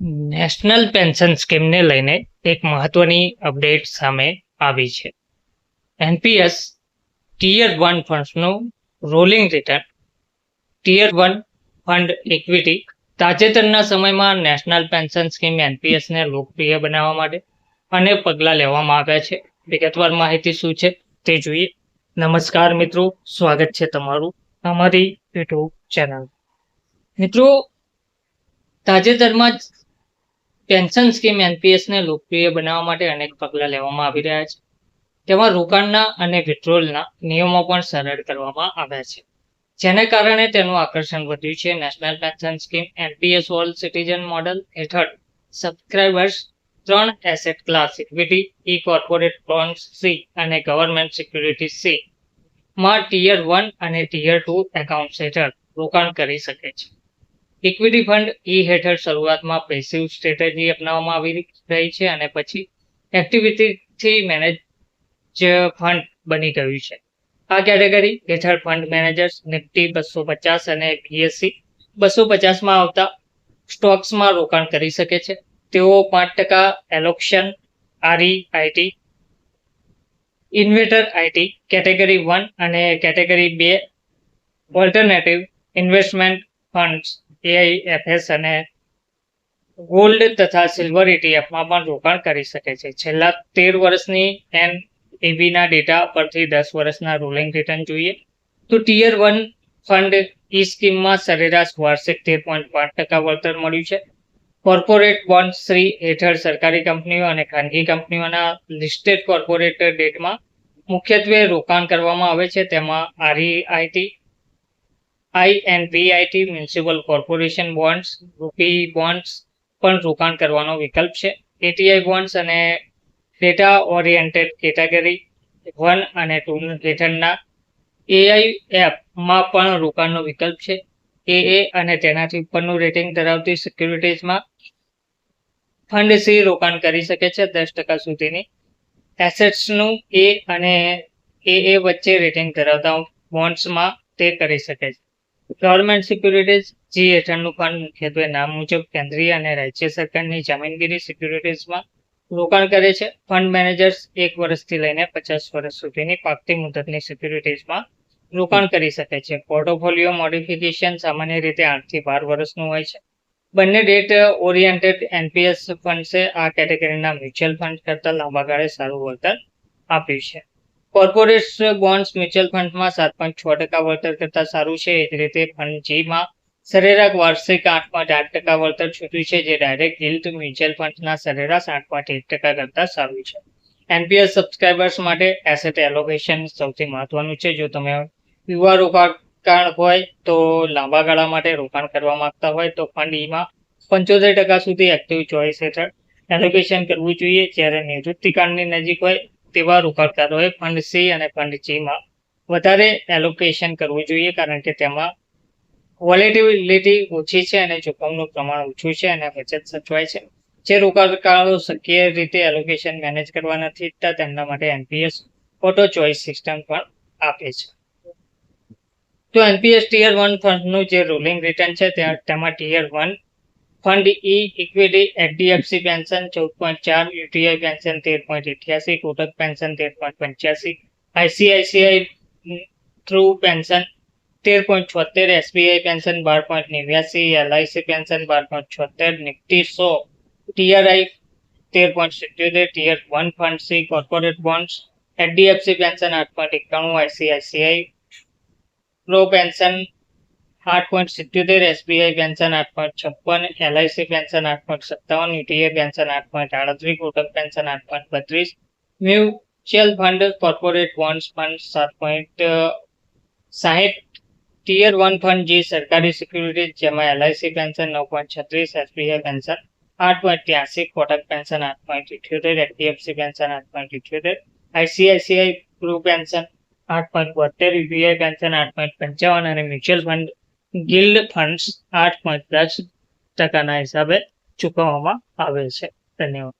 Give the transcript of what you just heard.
National pension સ્કીમને લઈને એક મહત્વની અપડેટ સામે આવી છે. એનપીએસ ટીયર 1 ફંડ્સનું rolling return tier 1 fund equity તાજેતરના સમયમાં નેશનલ પેન્શન સ્કીમ એનપીએસને લોકપ્રિય બનાવવા માટે અનેક પગલાં લેવામાં આવ્યા છે. વિગતવાર માહિતી શું છે તે જોઈએ. નમસ્કાર મિત્રો, સ્વાગત છે તમારું અમારી યુટ્યુબ ચેનલ. મિત્રો, તાજેતરમાં જ પેન્શન સ્કીમ એનપીએસને લોકપ્રિય બનાવવા માટે અનેક પગલાં લેવામાં આવી રહ્યા છે. તેમાં રોકાણના અને વિથડ્રોલના નિયમો પણ સરળ કરવામાં આવ્યા છે, જેને કારણે તેનું આકર્ષણ વધ્યું છે. National pension scheme NPS all citizen model હેઠળ સબસ્ક્રાઇબર્સ 3 એસેટ ક્લાસ ઇક્વિટી, ઈ કોર્પોરેટ બોન્ડ્સ સી અને ગવર્મેન્ટ સિક્યુરિટીઝ સી માં ટીયર 1 અને ટીયર 2 એકાઉન્ટ્સ હેઠળ રોકાણ કરી શકે છે. ઇક્વિટી ફંડ ઈ હેઠળ શરૂઆતમાં પેસિવ સ્ટ્રેટેજી અપનાવવામાં આવી રહી છે અને પછી એક્ટિવિટીથી મેનેજ ફંડ બની ગયું છે. આ કેટેગરી હેઠળ ફંડ મેનેજર્સ નિફ્ટી 250 અને બીએસસી 250માં આવતા સ્ટોક્સમાં રોકાણ કરી શકે છે. તેઓ 5% એલોકેશન આરઈઆઈટી, ઇન્વેટર આઈટી, કેટેગરી 1 અને કેટેગરી 2 ઓલ્ટરનેટિવ ઇન્વેસ્ટમેન્ટ ફંડ્સ એઆઈએફએસ અને ગોલ્ડ તથા સિલ્વર ઇટીએફમાં પણ રોકાણ કરી શકે છે. છેલ્લા 13 વર્ષની એનએવીના ડેટા પરથી 10 વર્ષના રોલિંગ રિટર્ન જોઈએ તો ટીયર 1 ફંડ ઈ સ્કીમમાં સરેરાશ વાર્ષિક 13.5% વળતર મળ્યું છે. કોર્પોરેટ બોન્ડ 3 હેઠળ સરકારી કંપનીઓ અને ખાનગી કંપનીઓના લિસ્ટેડ કોર્પોરેટ ડેટમાં મુખ્યત્વે રોકાણ કરવામાં આવે છે. તેમાં આરઈઆઈટી, આઈએનપીઆઈટી, મ્યુનિસિપલ કોર્પોરેશન બોન્ડ્સ, રૂપી બોન્ડ્સ પણ રોકાણ કરવાનો વિકલ્પ છે. એટીઆઈ બોન્ડ્સ અને ડેટા ઓરિએન્ટેડ કેટેગરી 1 અને 2 હેઠળના એઆઈએફમાં પણ રોકાણનો વિકલ્પ છે. એએ અને તેનાથી ઉપરનું રેટિંગ ધરાવતી સિક્યુરિટીઝમાં ફંડ સી રોકાણ કરી શકે છે. 10% સુધીની એસેટ્સનું એ અને એએ વચ્ચે રેટિંગ ધરાવતા બોન્ડ્સમાં તે કરી શકે છે. ગવર્મેન્ટ સિક્યુરિટીઝ જી હેઠળનું ફંડ મુખ્યત્વે નામ મુજબ કેન્દ્રીય અને રાજ્ય સરકારની જામીનગીરી સિક્યુરિટીઝમાં રોકાણ કરે છે. ફંડ મેનેજર્સ 1 વર્ષથી લઈને 50 વર્ષ સુધીની પાકતી મુદતની સિક્યુરિટીઝમાં રોકાણ કરી શકે છે. પોર્ટફોલિયો મોડિફિકેશન સામાન્ય રીતે 8 થી 12 વર્ષનું હોય છે. બંને ડેટ ઓરિએન્ટેડ એનપીએસ ફંડ્સે આ કેટેગરીના મ્યુચ્યુઅલ ફંડ કરતાં લાંબા ગાળે સારું વળતર આપ્યું છે. કોર્પોરેટ બોન્ડ્સ મ્યુચ્યુઅલ ફંડમાં 7.6% વળતર કરતાં સારું છે. એ જ રીતે ફંડ જીમાં સરેરાશ વાર્ષિક 8.8% વળતર છૂટ્યું છે, જે ડાયરેક્ટ yieldમ્યુચ્યુઅલ ફંડના સરેરાશ 8.1% કરતાં સારું છે. એનપીએસ સબસ્ક્રાઇબર્સ માટે એસેટ એલોકેશન સૌથી મહત્વનું છે. જો તમે યુવા રોકાણ હોય તો લાંબા ગાળા માટે રોકાણ કરવા માંગતા હોય તો ફંડ ઈમાં 75% સુધી એક્ટિવ ચોઇસ હેઠળ એલોકેશન કરવું જોઈએ. જ્યારે નિવૃત્તિકાળની નજીક હોય તેવા રોકાણકારોએ ફંડ સી અને ફંડ જીમાં વધારે એલોકેશન કરવું જોઈએ, કારણ કે તેમાં વોલેટિલિટી ઓછી છે અને જોખમનું પ્રમાણ ઓછું છે અને બચત સચવાય છે. જે રોકાણકારો શક્ય રીતે એલોકેશન મેનેજ કરવા નથી ઈચ્છતા તેમના માટે એનપીએસ ઓટો ચોઇસ સિસ્ટમ પણ આપે છે. તો એનપીએસ ટીયર 1 ફંડનું જે રોલિંગ રિટર્ન છે તેમાં tier 1 fund E equity HDFC pension 14.4, UTI pension 13.88, Kotak pension 13.85, ICICI Pru pension 13.76, SBI pension 12.89, LIC pension 12.76, Nifty 100 TRI 13.77, tier 1 fund C corporate bonds HDFC pension 8.91, ICICI Pru pension 8.77, SBI pension 8.56, LIC pension 8.57, UTI pension 8.38, Kotak pension 8.32, mutual fund corporate bonds fund 7.60, tier 1 fund જે સરકારી securities જેમાં LIC pension 9.36, SBI pension 8.83, Kotak pension 8.78, HDFC pension 8.78, ICICI Pru pension 8.72, UTI pension 8.55 અને mutual fund guild funds 8.10% હિસાબે ચૂકવવામાં આવે છે. ધન્યવાદ.